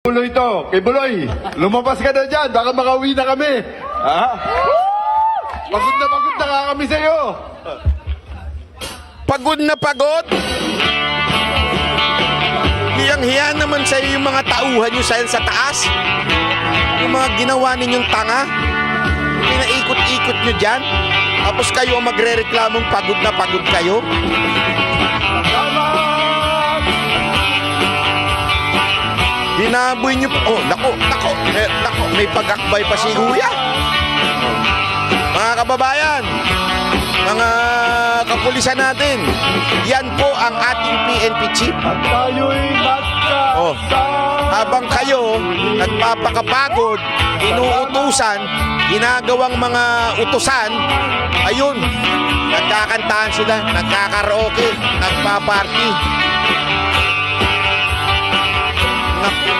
Buloy to, kay Buloy, lumabas ka na dyan, baka makauwi na kami. Ha? Pagod na nga kami sa'yo. Pagod na pagod? Hiyang-hiya naman sa'yo yung mga tauhan nyo sa taas. Yung mga ginawa ninyong tanga. Pinaikot-ikot nyo dyan. Tapos kayo ang magre-reklamong pagod na pagod kayo. Binaboy nyo pa. Oh, nako, may pag-akbay pa si Kuya. Mga kababayan, mga kapulisan natin, yan po ang ating PNP chief. At tayo'y Oh, habang kayo nagpapakapagod, inuutusan, ginagawang mga utusan, ayun, nagkakantahan sila, nagkakaraoke, nagpaparty.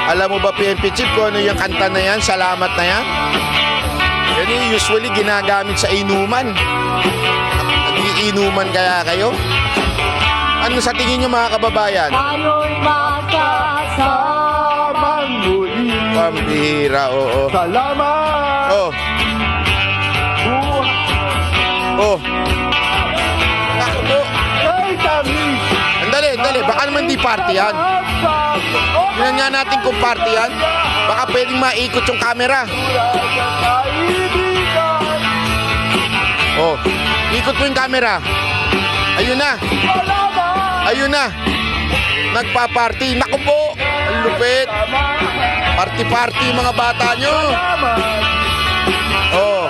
Alam mo ba, PNP chief, kung ano yung kanta na yan, salamat na yan? Yan yung usually ginagamit sa inuman. Nagiinuman kaya kayo? Ano sa tingin nyo, mga kababayan? Tayo'y magkasamang muli. Pambihira, oo. Salamat. Oh. Oh. Naku po. Ay, kami. Andali, baka naman di party yan. Tingnan nga natin kung party yan. Baka pwedeng maikot yung camera. Oh, ikot mo yung camera. Ayun na. Ayun na. Nagpa-party. Naku po. Ang lupit. Party-party mga bata nyo. Oh,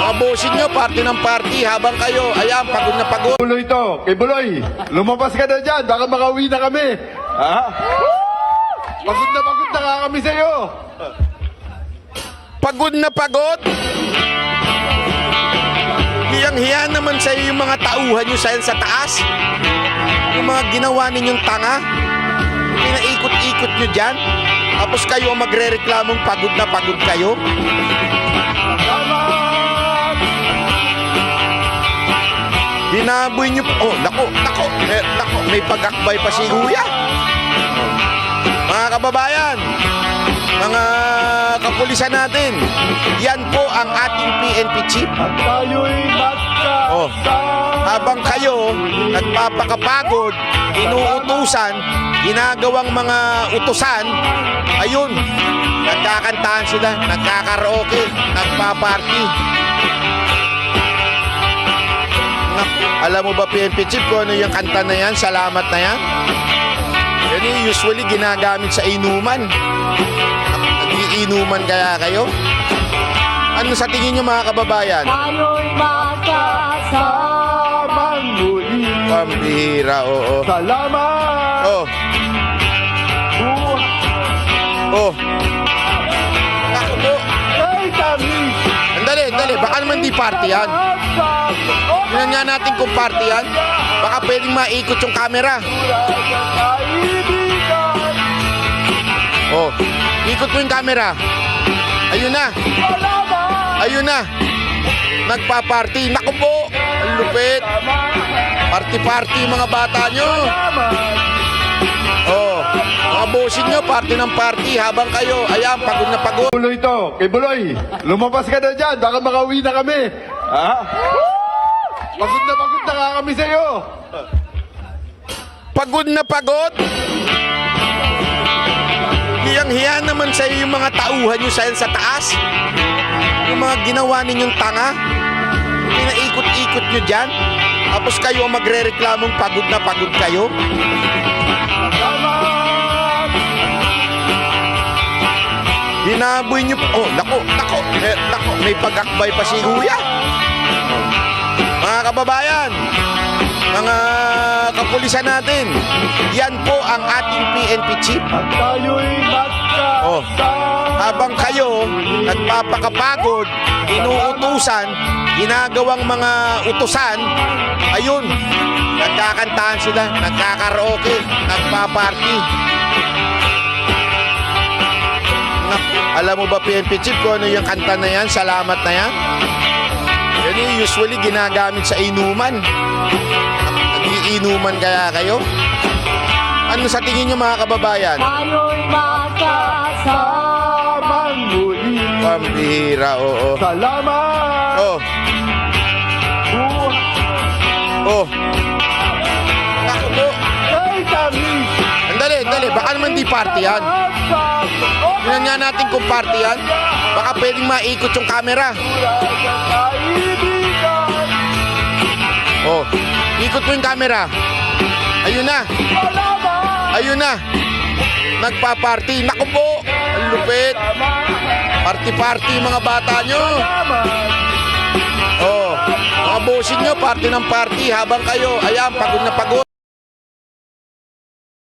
mga bossing nyo, party ng party habang kayo, ayan, pagod na pagod. Buloy to, kay Buloy, lumabas ka na dyan, baka makauwi na kami. Ha? Pagod na nga kami sa'yo. Pagod na pagod? Hiyang-hiya naman sa'yo yung mga tauhan nyo sa taas. Yung mga ginawa ninyong tanga. Pinaikot-ikot nyo dyan. Tapos kayo ang magre-reklamong pagod na pagod kayo. Binaboy nyo pa. Oh, nako, may pag-akbay pa si Kuya. Mga kababayan, mga kapulisan natin, yan po ang ating PNP chief. At tayo'y Oh, habang kayo nagpapakapagod, inuutusan, ginagawang mga utusan, ayun, nagkakantahan sila, nagkakaraoke, nagpaparty. Alam mo ba, PNP chief, kung ano yung kanta na yan, salamat na yan? Yan yung usually ginagamit sa inuman. Nagiinuman kaya kayo? Ano sa tingin nyo, mga kababayan? Tayo'y magkasamang muli. Pambihira, oo. Salamat. Oh. Oh. Naku po. Ay, kami. Andali, baka naman di party yan. Tingnan nga natin kung party yan. Baka pwedeng maikot yung camera. Oh, ikot mo yung camera. Ayun na. Ayun na. Nagpa-party. Naku po. Ang lupit. Party-party mga bata nyo. Oh, mga bossing nyo, party ng party habang kayo, ayan, pagod na pagod. Buloy to, kay Buloy, lumabas ka na dyan, baka makauwi na kami. Ha? Pagod na nga kami sa'yo. Pagod na pagod? Hiyang-hiya naman sa'yo yung mga tauhan nyo sa taas. Yung mga ginawa ninyong tanga. Pinaikot-ikot nyo dyan. Tapos kayo ang magre-reklamong pagod na pagod kayo. Binaboy nyo pa. Oh, nako, may pag-akbay pa si Kuya. Mga kababayan, mga kapulisan natin, yan po ang ating PNP chief. At tayo'y Oh, habang kayo nagpapakapagod, inuutusan, ginagawang mga utusan, ayun, nagkakantahan sila, nagkakaraoke, nagpaparty. Alam mo ba, PNP chief, kung ano yung kanta na yan, salamat na yan? Yan yung usually ginagamit sa inuman. Nagiinuman kaya kayo? Ano sa tingin nyo mga kababayan? Tayo'y magkasama. Tamang muli. Pambihira, oo. Salamat. Oh, oh. Ako po. Ay, tamis. Andali. Baka naman di party yan. Tingnan nga natin kung party yan. Baka pwedeng maikot yung camera. Oh, ikot mo yung camera. Ayun na. Ayun na. Nagpa-party. Naku po. Ang lupit. Party-party mga bata nyo. Oh, mga bossing nyo, party ng party habang kayo, ayan, pagod na pagod.